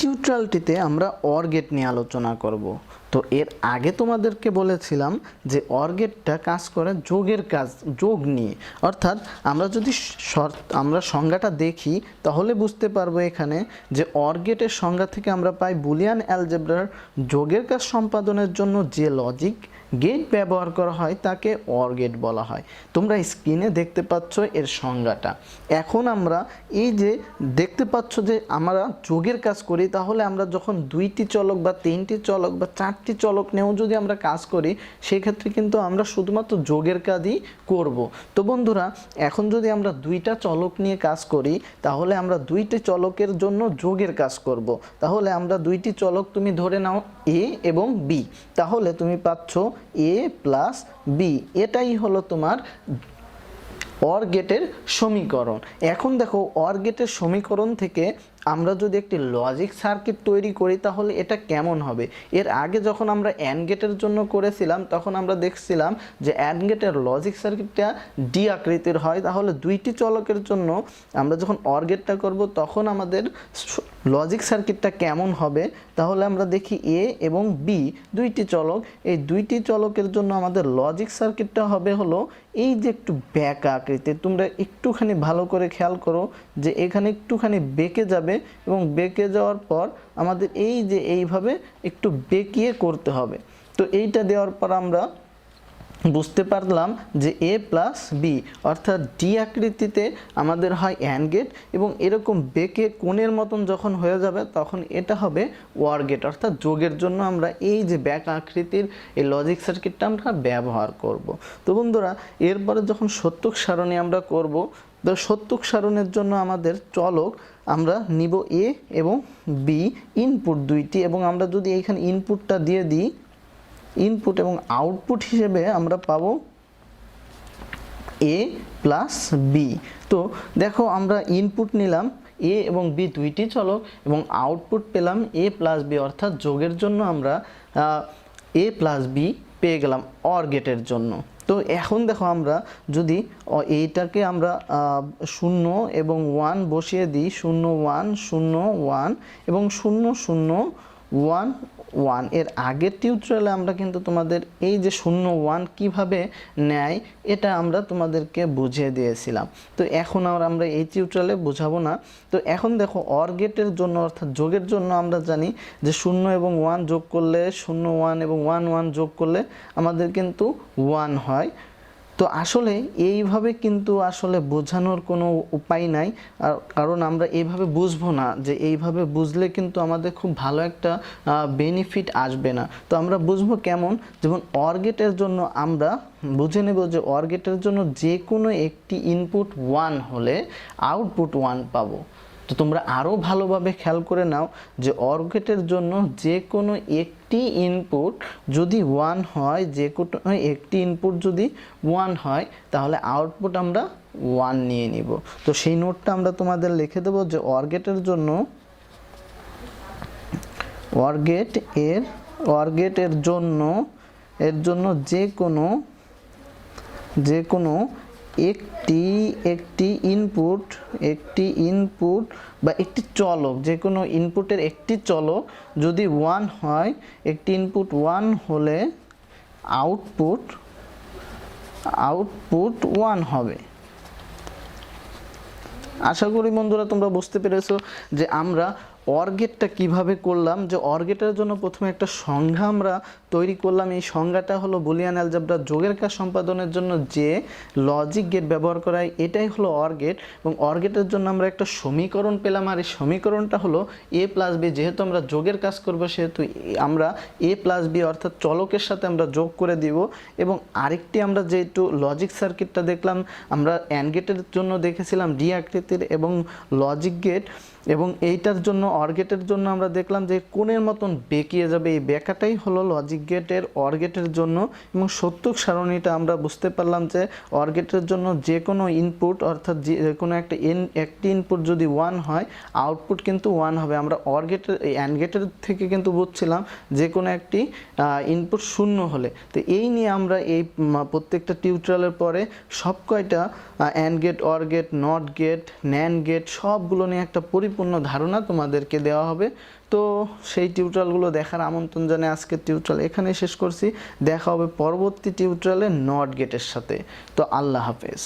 টিউটোরিয়ালটিতে আমরা or gate নিয়ে আলোচনা করব। তো এর আগে তোমাদেরকে বলেছিলাম যে অর গেটটা কাজ করে যোগের কাজ, যোগ নিয়ে। অর্থাৎ আমরা যদি আমরা সংজ্ঞাটা দেখি তাহলে বুঝতে পারবো এখানে যে অর গেটের সংজ্ঞা থেকে আমরা পাই বুলিয়ান অ্যালজেব্রার যোগের কাজ সম্পাদনের জন্য যে লজিক গেট ব্যবহার করা হয় তাকে অর গেট বলা হয়। তোমরা স্ক্রিনে দেখতে পাচ্ছ এর সংজ্ঞাটা। এখন আমরা এই যে দেখতে পাচ্ছ যে আমরা যোগের কাজ করি, তাহলে আমরা যখন দুইটি চলক বা তিনটি চলক বা চারটি চলক নিয়েও যদি আমরা কাজ করি সেই ক্ষেত্রে কিন্তু আমরা শুধুমাত্র যোগের কাজই করব। তো বন্ধুরা, এখন যদি আমরা দুইটা চলক নিয়ে কাজ করি তাহলে আমরা দুইটি চলকের জন্য যোগের কাজ করব। তাহলে আমরা দুইটি চলক তুমি ধরে নাও এ এবং বি, তাহলে তুমি পাচ্ছ এ প্লাস বি। এটাই হলো তোমার অর গেটের সমীকরণ। এখন দেখো অর গেটের সমীকরণ থেকে আমরা যদি একটি লজিক সার্কিট তৈরি করি তাহলে এটা কেমন হবে। এর আগে যখন আমরা অ্যান্ড গেটের জন্য করেছিলাম তখন আমরা দেখছিলাম যে অ্যান্ড গেটের লজিক সার্কিটটা ডি আকৃতির হয়। তাহলে দুইটি চলকের জন্য আমরা যখন অর গেটটা করব তখন আমাদের লজিক সার্কিটটা কেমন হবে। তাহলে আমরা দেখি এ এবং বি দুইটি চলক, এই দুইটি চলকের জন্য আমাদের লজিক সার্কিটটা হবে হলো এই যে একটু বেঁকা আকৃতির। তোমরা একটুখানি ভালো করে খেয়াল করো যে এখানে একটুখানি বেঁকে যাবে এবং বেঁকে যাওয়ার পর আমাদের এই যে এইভাবে একটু বেঁকিয়ে করতে হবে। তো এইটা দেওয়ার পর আমরা বুঝতে পারলাম যে এ প্লাস বি অর্থাৎ ডি আকৃতিতে আমাদের হয় অ্যান্ড গেট, এবং এরকম বেঁকে কোণের মতন যখন হয়ে যাবে তখন এটা হবে অর গেট, অর্থাৎ যোগের জন্য আমরা এই যে ব্যাক আকৃতির এই লজিক সার্কিটটা আমরা ব্যবহার করব। তো বন্ধুরা, এরপরে যখন সত্যক সারণী আমরা করব, তো সত্যক সারণের জন্য আমাদের চলক আমরা নিব এ এবং বি ইনপুট দুইটি, এবং আমরা যদি এইখানে ইনপুটটা দিয়ে দিই, ইনপুট এবং আউটপুট হিসেবে আমরা পাবো এ প্লাস বি। তো দেখো আমরা ইনপুট নিলাম এ এবং বি দুইটি চলক এবং আউটপুট পেলাম এ প্লাস বি, অর্থাৎ যোগের জন্য আমরা এ প্লাস বি পেয়ে গেলাম অর গেটের জন্য। তো এখন দেখো আমরা যদি এইটাকে আমরা 0 এবং 1 বসিয়ে দিই, 0 1 0 1 এবং 0 0 1 1। এর আগের টিউটোরিয়ালে আমরা কিন্তু তোমাদের এই যে 0 1 কিভাবে নেয় এটা আমরা তোমাদেরকে বুঝিয়ে দিয়েছিলাম। তো এখন আর আমরা এই টিউটোরিয়ালে বোঝাবো না। তো এখন দেখো অর গেটের জন্য অর্থাৎ যোগের জন্য আমরা জানি যে 0 এবং 1 যোগ করলে 0 1 এবং 1 1 যোগ করলে আমাদের কিন্তু 1 হয়। তো আসলে এইভাবে কিন্তু আসলে বোঝানোর কোনো উপায় নাই, কারণ আমরা এইভাবে বুঝবো না, যে এইভাবে বুঝলে কিন্তু আমাদের খুব ভালো একটা বেনিফিট আসবে না। তো আমরা বুঝবো কেমন, যেমন অর গেটের জন্য আমরা বুঝে নেব যে অর গেটের জন্য যে কোনো একটি ইনপুট 1 হলে আউটপুট 1 পাবো। তো তোমরা আরও ভালোভাবে খেয়াল করে নাও যে অর গেটের জন্য যে কোনো একটি ইনপুট যদি 1 হয়, যে কোনো একটি ইনপুট যদি 1 হয় তাহলে আউটপুট আমরা 1 নিয়ে নিব। তো সেই নোটটা আমরা তোমাদের লিখে দেবো যে অর গেটের জন্য অর গেটের জন্য যে কোনো একটি ইনপুট বা একটি চলক, যে কোনো ইনপুটের একটি চলক যদি 1 হয়, একটি ইনপুট 1 হলে আউটপুট 1 হবে। আশা করি বন্ধুরা তোমরা বুঝতে পেরেছো যে আমরা অর গেটটা কীভাবে করলাম। যে অর গেটের জন্য প্রথমে একটা সংজ্ঞা আমরা তৈরি করলাম। এই সংজ্ঞাটা হলো বুলিয়ান অ্যালজেব্রা যোগের কাজ সম্পাদনের জন্য যে লজিক গেট ব্যবহার করা হয় এটাই হলো অর গেট, এবং অর গেটের জন্য আমরা একটা সমীকরণ পেলাম, আর এই সমীকরণটা হলো এ প্লাস বি। যেহেতু আমরা যোগের কাজ করব সেহেতু আমরা এ প্লাস বি অর্থাৎ চলকের সাথে আমরা যোগ করে দিব। এবং আরেকটি আমরা যেহেতু লজিক সার্কিটটা দেখলাম, আমরা অ্যান্ড গেটের জন্য দেখেছিলাম ডি আকৃতির এবং লজিক গেট, এবং এইটার জন্য অর গেটের জন্য আমরা দেখলাম যে কোণের মতন বেঁকিয়ে যাবে, এই বেঁকাটাই হলো লজিক গেটের অর গেটের জন্য। এবং সত্যক সারণীটা আমরা বুঝতে পারলাম যে অর গেটের জন্য যে কোনো ইনপুট অর্থাৎ যে কোনো একটি ইনপুট যদি 1 হয় আউটপুট কিন্তু 1 হবে। আমরা অর গেটের অ্যান্ড গেটের থেকে কিন্তু বুঝছিলাম যে কোনো একটি ইনপুট 0 হলে। তো এই নিয়ে আমরা এই প্রত্যেকটা টিউটোরিয়ালের পরে সব কয়টা and gate, or gate, not gate, nand gate সবগুলো নিয়ে একটা পরিপূর্ণ ধারণা তোমাদেরকে দেওয়া হবে। তো সেই টিউটোরিয়ালগুলো দেখার আমন্ত্রণ জানিয়ে আজকের টিউটোরিয়াল এখানে শেষ করছি। দেখা হবে পরবর্তী টিউটোরিয়ালে নট গেটের সাথে। তো আল্লাহ হাফেজ।